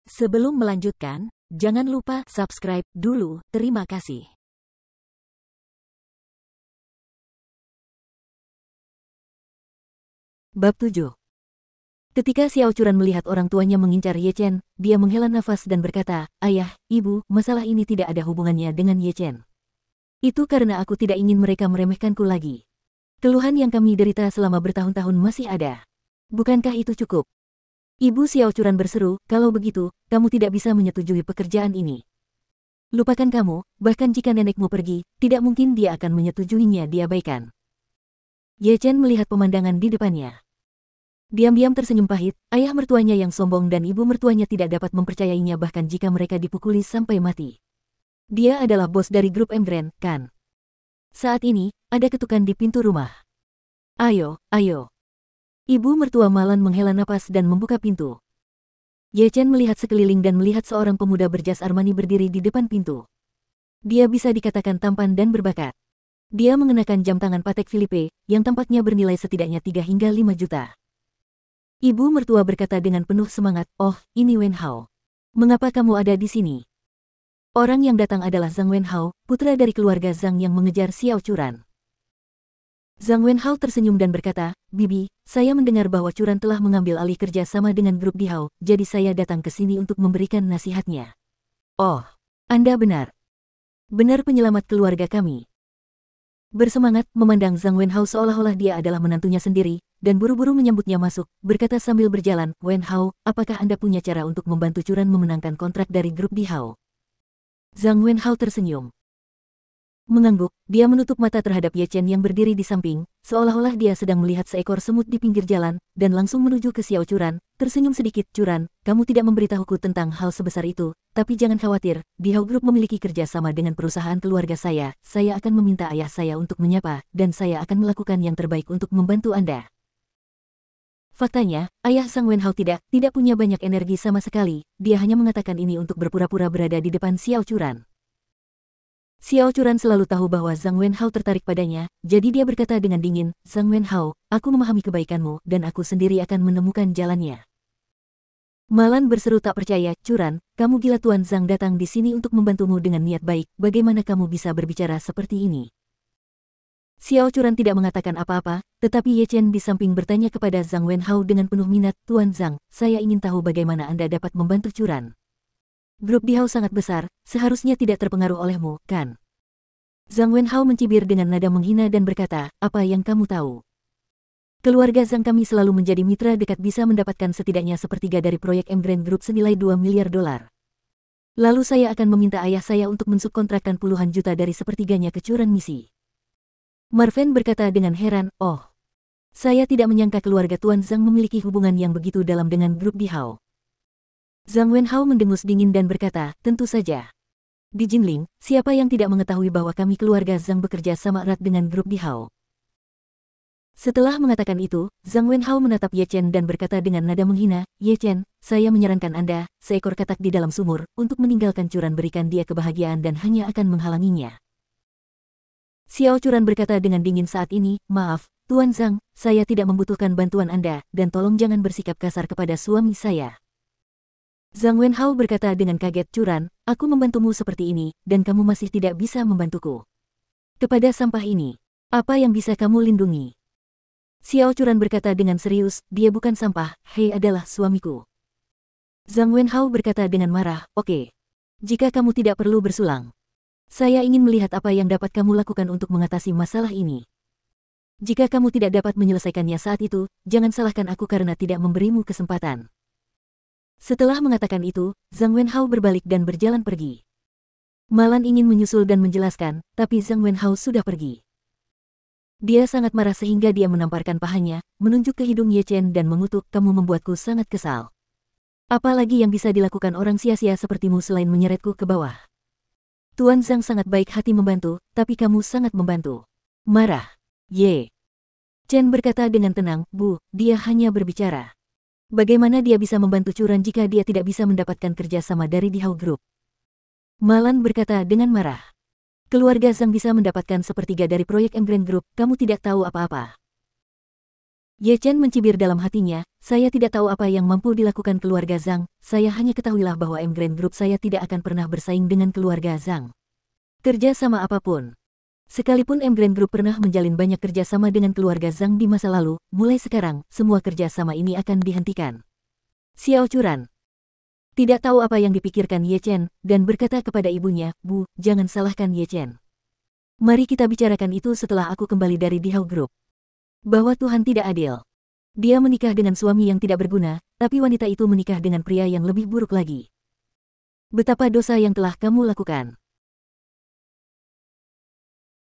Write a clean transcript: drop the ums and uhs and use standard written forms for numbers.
Sebelum melanjutkan, jangan lupa subscribe dulu. Terima kasih. Bab 7. Ketika Xiao Churan melihat orang tuanya mengincar Ye Chen, dia menghela nafas dan berkata, "Ayah, ibu, masalah ini tidak ada hubungannya dengan Ye Chen. Itu karena aku tidak ingin mereka meremehkanku lagi. Keluhan yang kami derita selama bertahun-tahun masih ada. Bukankah itu cukup?" Ibu Xiao Churan berseru, "Kalau begitu, kamu tidak bisa menyetujui pekerjaan ini. Lupakan kamu, bahkan jika nenekmu pergi, tidak mungkin dia akan menyetujuinya diabaikan." Ye Chen melihat pemandangan di depannya. Diam-diam tersenyum pahit, ayah mertuanya yang sombong dan ibu mertuanya tidak dapat mempercayainya bahkan jika mereka dipukuli sampai mati. Dia adalah bos dari grup Emgren, kan? Saat ini, ada ketukan di pintu rumah. "Ayo, ayo." Ibu mertua Malan menghela napas dan membuka pintu. Ye Chen melihat sekeliling dan melihat seorang pemuda berjas Armani berdiri di depan pintu. Dia bisa dikatakan tampan dan berbakat. Dia mengenakan jam tangan Patek Philippe, yang tampaknya bernilai setidaknya 3 hingga 5 juta. Ibu mertua berkata dengan penuh semangat, "Oh, ini Wen Hao. Mengapa kamu ada di sini?" Orang yang datang adalah Zhang Wenhao, putra dari keluarga Zhang yang mengejar Xiao Churan. Zhang Wenhao tersenyum dan berkata, "Bibi, saya mendengar bahwa Churan telah mengambil alih kerja sama dengan grup Dihao, jadi saya datang ke sini untuk memberikan nasihatnya." "Oh, Anda benar. Benar penyelamat keluarga kami." Bersemangat, memandang Zhang Wenhao seolah-olah dia adalah menantunya sendiri, dan buru-buru menyambutnya masuk, berkata sambil berjalan, "Wenhao, apakah Anda punya cara untuk membantu Churan memenangkan kontrak dari grup Dihao?" Zhang Wenhao tersenyum. Mengangguk, dia menutup mata terhadap Ye Chen yang berdiri di samping, seolah-olah dia sedang melihat seekor semut di pinggir jalan, dan langsung menuju ke Xiao Churan, tersenyum sedikit. "Churan, kamu tidak memberitahuku tentang hal sebesar itu, tapi jangan khawatir, Dihao Group memiliki kerja sama dengan perusahaan keluarga saya akan meminta ayah saya untuk menyapa, dan saya akan melakukan yang terbaik untuk membantu Anda." Faktanya, ayah Zhang Wenhao tidak punya banyak energi sama sekali, dia hanya mengatakan ini untuk berpura-pura berada di depan Xiao Churan. Xiao Churan selalu tahu bahwa Zhang Wenhao tertarik padanya, jadi dia berkata dengan dingin, "Zhang Wenhao, aku memahami kebaikanmu dan aku sendiri akan menemukan jalannya." Malan berseru tak percaya, "Churan, kamu gila, Tuan Zhang datang di sini untuk membantumu dengan niat baik, bagaimana kamu bisa berbicara seperti ini?" Xiao Churan tidak mengatakan apa-apa, tetapi Ye Chen di samping bertanya kepada Zhang Wenhao dengan penuh minat, "Tuan Zhang, saya ingin tahu bagaimana Anda dapat membantu Churan. Grup Dihao sangat besar, seharusnya tidak terpengaruh olehmu, kan?" Zhang Wenhao mencibir dengan nada menghina dan berkata, "Apa yang kamu tahu? Keluarga Zhang kami selalu menjadi mitra dekat, bisa mendapatkan setidaknya sepertiga dari proyek Emgren Group senilai 2 miliar dolar. Lalu saya akan meminta ayah saya untuk mensubkontrakkan puluhan juta dari sepertiganya ke Churan misi." Marven berkata dengan heran, "Oh, saya tidak menyangka keluarga Tuan Zhang memiliki hubungan yang begitu dalam dengan grup Dihao." Zhang Wenhao mendengus dingin dan berkata, "Tentu saja. Di Jinling, siapa yang tidak mengetahui bahwa kami keluarga Zhang bekerja sama erat dengan grup Dihao?" Setelah mengatakan itu, Zhang Wenhao menatap Ye Chen dan berkata dengan nada menghina, "Ye Chen, saya menyarankan Anda, seekor katak di dalam sumur, untuk meninggalkan Churan, berikan dia kebahagiaan dan hanya akan menghalanginya." Xiao Churan berkata dengan dingin saat ini, "Maaf, Tuan Zhang, saya tidak membutuhkan bantuan Anda, dan tolong jangan bersikap kasar kepada suami saya." Zhang Wenhao berkata dengan kaget, "Churan, aku membantumu seperti ini, dan kamu masih tidak bisa membantuku. Kepada sampah ini, apa yang bisa kamu lindungi?" Xiao Churan berkata dengan serius, "Dia bukan sampah, Hei adalah suamiku." Zhang Wenhao berkata dengan marah, "Oke. Jika kamu tidak perlu bersulang. Saya ingin melihat apa yang dapat kamu lakukan untuk mengatasi masalah ini. Jika kamu tidak dapat menyelesaikannya saat itu, jangan salahkan aku karena tidak memberimu kesempatan." Setelah mengatakan itu, Zhang Wenhao berbalik dan berjalan pergi. Malan ingin menyusul dan menjelaskan, tapi Zhang Wenhao sudah pergi. Dia sangat marah sehingga dia menamparkan pahanya, menunjuk ke hidung Ye Chen dan mengutuk, "Kamu membuatku sangat kesal. Apalagi yang bisa dilakukan orang sia-sia sepertimu selain menyeretku ke bawah? Tuan Zhang sangat baik hati membantu, tapi kamu sangat membantu." Marah. Ye Chen berkata dengan tenang, "Bu, dia hanya berbicara. Bagaimana dia bisa membantu Churan jika dia tidak bisa mendapatkan kerja sama dari Dihao Group?" Malan berkata dengan marah, "Keluarga Zhang bisa mendapatkan sepertiga dari proyek Emgren Group, kamu tidak tahu apa-apa." Ye Chen mencibir dalam hatinya, saya tidak tahu apa yang mampu dilakukan keluarga Zhang, saya hanya ketahuilah bahwa M Grand Group saya tidak akan pernah bersaing dengan keluarga Zhang. Kerja sama apapun. Sekalipun M Grand Group pernah menjalin banyak kerjasama dengan keluarga Zhang di masa lalu, mulai sekarang, semua kerjasama ini akan dihentikan. Xiao Churan tidak tahu apa yang dipikirkan Ye Chen, dan berkata kepada ibunya, Bu, jangan salahkan Ye Chen. Mari kita bicarakan itu setelah aku kembali dari Dihao Group. Bahwa Tuhan tidak adil. Dia menikah dengan suami yang tidak berguna, tapi wanita itu menikah dengan pria yang lebih buruk lagi. Betapa dosa yang telah kamu lakukan.